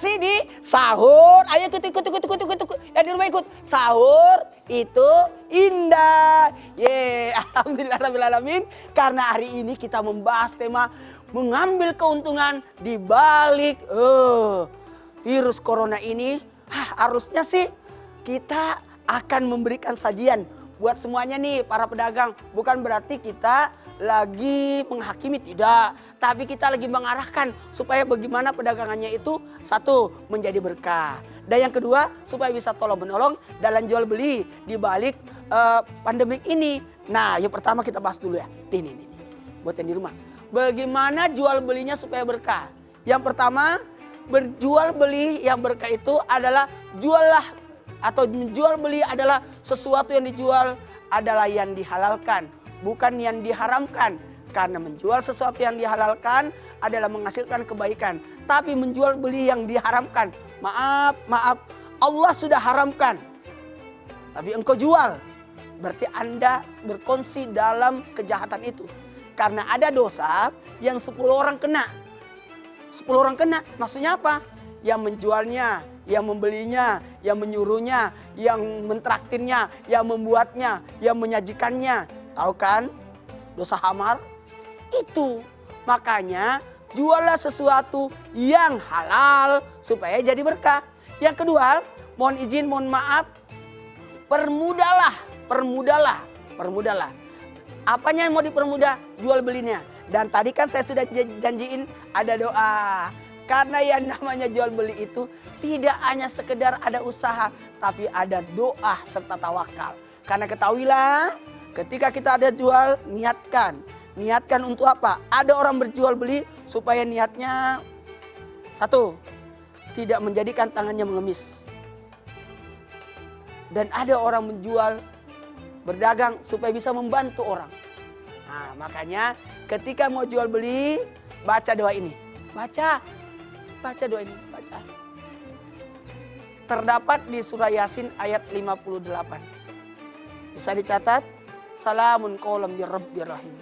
kasih di sahur. Ayo ikut. Yang di rumah ikut. Sahur itu indah. Alhamdulillahirrahmanirrahim. Karena hari ini kita membahas tema mengambil keuntungan di balik virus corona ini. Harusnya sih kita akan memberikan sajian buat semuanya nih para pedagang. Bukan berarti kita lagi menghakimi, tidak. Tapi kita lagi mengarahkan supaya bagaimana perdagangannya itu satu, menjadi berkah. Dan yang kedua, supaya bisa tolong menolong dalam jual beli di balik pandemik ini. Nah, yang pertama kita bahas dulu ya. Nih. Buat yang di rumah. Bagaimana jual belinya supaya berkah? Yang pertama, berjual beli yang berkah itu adalah juallah atau menjual beli adalah sesuatu yang dijual adalah yang dihalalkan, bukan yang diharamkan. Karena menjual sesuatu yang dihalalkan adalah menghasilkan kebaikan. Tapi menjual beli yang diharamkan, maaf, Allah sudah haramkan. Tapi engkau jual, berarti Anda berkongsi dalam kejahatan itu. Karena ada dosa yang 10 orang kena. 10 orang kena, maksudnya apa? Yang menjualnya, yang membelinya, yang menyuruhnya, yang mentraktirnya, yang membuatnya, yang menyajikannya. Tahu kan? Dosa hamar itu. Makanya juallah sesuatu yang halal supaya jadi berkah. Yang kedua, mohon izin, mohon maaf, permudahlah. Apanya yang mau dipermudah? Jual belinya. Dan tadi kan saya sudah janjiin ada doa. Karena yang namanya jual beli itu tidak hanya sekedar ada usaha, tapi ada doa serta tawakal. Karena ketahuilah, ketika kita ada jual, niatkan untuk apa? Ada orang berjual beli supaya niatnya satu, tidak menjadikan tangannya mengemis. Dan ada orang menjual, berdagang supaya bisa membantu orang. Nah, makanya ketika mau jual beli, baca doa ini. Baca doa ini, baca. Terdapat di surah Yasin ayat 58. Bisa dicatat. Salamun qaulam bir rabbir rahim.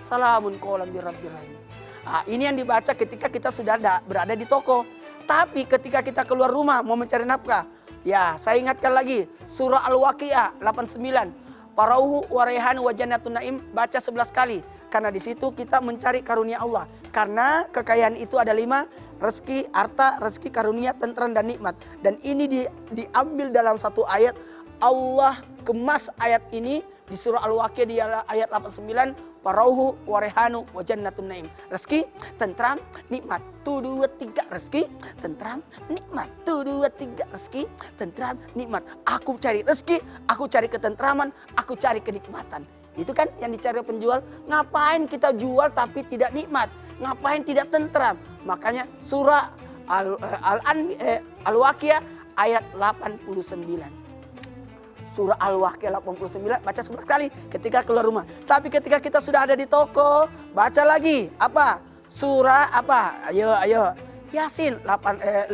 Salamun qaulam bir rabbir rahim. Nah, ini yang dibaca ketika kita sudah berada di toko. Tapi ketika kita keluar rumah mau mencari nafkah. Ya, saya ingatkan lagi. Surah Al-Waqiah 89. Parauhu wa raihan wa jannatun naim, baca 11 kali. Karena di situ kita mencari karunia Allah. Karena kekayaan itu ada 5, rezeki, harta, rezeki, karunia, tentram dan nikmat. Dan ini diambil dalam satu ayat. Allah kemas ayat ini di surah Al-Waqiah di ayat 89. Parauhu wa raihanu wa jannatun naim. Rezeki, tentram, nikmat. 1, 2, 3 rezeki, tentram, nikmat. 1, 2, 3 rezeki, tentram, nikmat. Aku cari rezeki, aku cari ketentraman, aku cari kenikmatan. Itu kan yang dicari penjual. Ngapain kita jual tapi tidak nikmat? Ngapain tidak tentram? Makanya surah Al-Waqiah ayat 89. Surah Al-Waqiah 89 baca 11 kali ketika keluar rumah. Tapi ketika kita sudah ada di toko, baca lagi. Apa? Surah apa? Ayo. Yasin 58.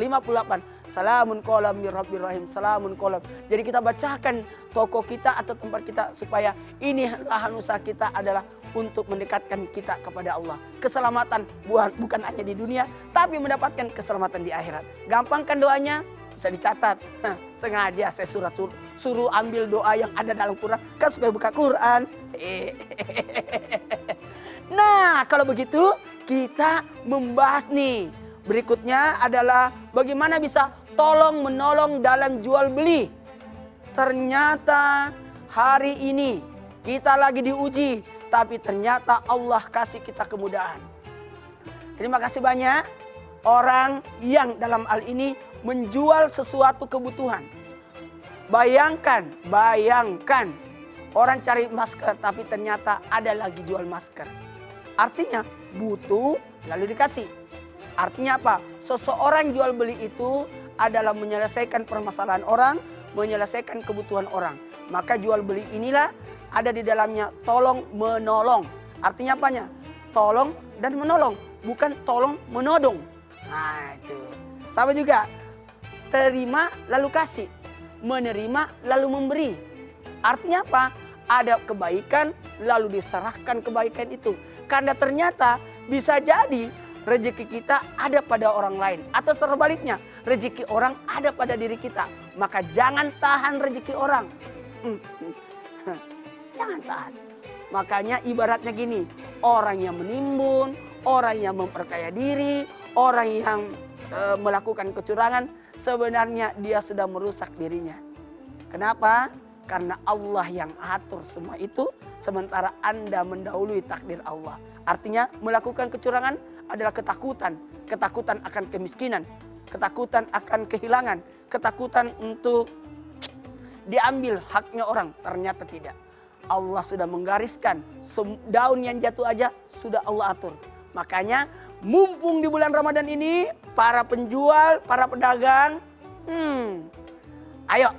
Salamun qaulam mir rabbir rahim. Salamun qaulam. Jadi kita bacakan toko kita atau tempat kita supaya ini lahan usaha kita adalah untuk mendekatkan kita kepada Allah. Keselamatan bukan hanya di dunia, tapi mendapatkan keselamatan di akhirat. Gampangkan doanya, bisa dicatat. Sengaja saya suruh ambil doa yang ada dalam Quran kan supaya buka Quran. Nah, kalau begitu kita membahas nih. Berikutnya adalah bagaimana bisa tolong menolong dalam jual beli. Ternyata hari ini kita lagi diuji, tapi ternyata Allah kasih kita kemudahan. Terima kasih banyak orang yang dalam hal ini menjual sesuatu kebutuhan. Bayangkan orang cari masker tapi ternyata ada lagi jual masker. Artinya butuh lalu dikasih. Artinya apa? Seseorang jual beli itu adalah menyelesaikan permasalahan orang, menyelesaikan kebutuhan orang. Maka jual beli inilah ada di dalamnya tolong menolong. Artinya apanya? Tolong dan menolong, bukan tolong menodong. Nah itu. Sama juga, terima lalu kasih, menerima lalu memberi. Artinya apa? Ada kebaikan lalu diserahkan kebaikan itu. Karena ternyata bisa jadi rezeki kita ada pada orang lain. Atau terbaliknya, rezeki orang ada pada diri kita. Maka jangan tahan rezeki orang. Jangan tahan. Makanya ibaratnya gini, orang yang menimbun, orang yang memperkaya diri, orang yang melakukan kecurangan, sebenarnya dia sudah merusak dirinya. Kenapa? Karena Allah yang atur semua itu, sementara Anda mendahului takdir Allah. Artinya melakukan kecurangan adalah ketakutan. Ketakutan akan kemiskinan, ketakutan akan kehilangan, ketakutan untuk diambil haknya orang. Ternyata tidak. Allah sudah menggariskan, daun yang jatuh aja sudah Allah atur. Makanya mumpung di bulan Ramadan ini, para penjual, para pedagang, ayo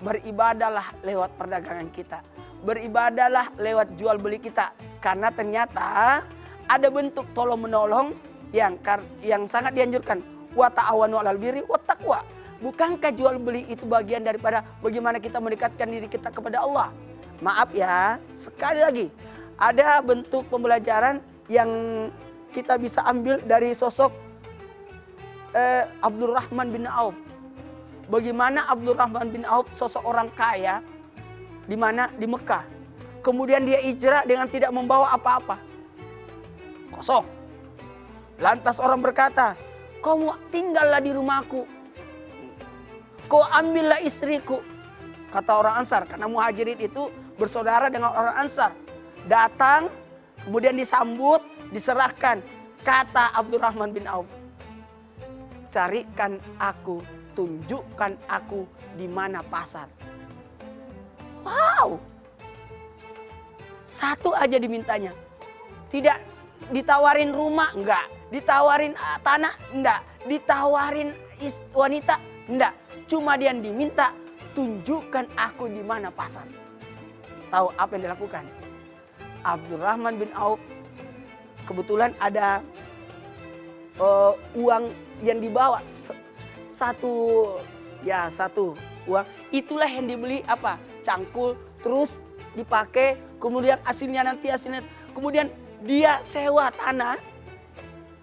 beribadahlah lewat perdagangan kita. Beribadahlah lewat jual beli kita. Karena ternyata ada bentuk tolong menolong yang sangat dianjurkan. Wa ta'awanu 'alal birri wat taqwa. Bukankah jual beli itu bagian daripada bagaimana kita mendekatkan diri kita kepada Allah? Maaf ya, sekali lagi ada bentuk pembelajaran yang kita bisa ambil dari sosok Abdurrahman bin Auf. Bagaimana Abdurrahman bin Auf sosok orang kaya di mana di Mekah. Kemudian dia hijrah dengan tidak membawa apa-apa. Kosong. Lantas orang berkata, "Kau tinggallah di rumahku. Kau ambillah istriku." Kata orang Ansar, karena Muhajirin itu bersaudara dengan orang Ansar. Datang, kemudian disambut, diserahkan. Kata Abdurrahman bin Auf, "Carikan aku, tunjukkan aku di mana pasar." Wow. Satu aja dimintanya. Tidak ditawarin rumah, enggak. Ditawarin tanah, enggak. Ditawarin wanita, enggak. Cuma dia diminta, tunjukkan aku di mana pasar. Tahu apa yang dilakukan? Abdurrahman bin Auf kebetulan ada uang yang dibawa satu uang. Itulah yang dibeli apa? Cangkul, terus dipakai, kemudian hasilnya. Kemudian dia sewa tanah,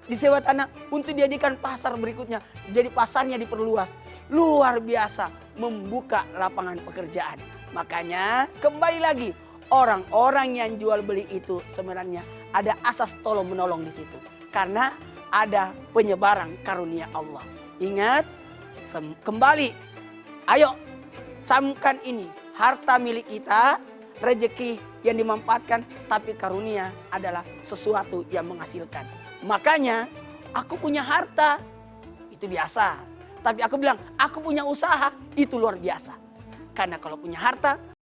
disewa tanah untuk dijadikan pasar berikutnya. Jadi pasarnya diperluas. Luar biasa, membuka lapangan pekerjaan. Makanya kembali lagi, orang-orang yang jual beli itu sebenarnya ada asas tolong menolong di situ. Karena ada penyebaran karunia Allah. Ingat, kembali, ayo camkan ini. Harta milik kita, rezeki yang dimanfaatkan, tapi karunia adalah sesuatu yang menghasilkan. Makanya aku punya harta, itu biasa. Tapi aku bilang, aku punya usaha, itu luar biasa. Karena kalau punya harta,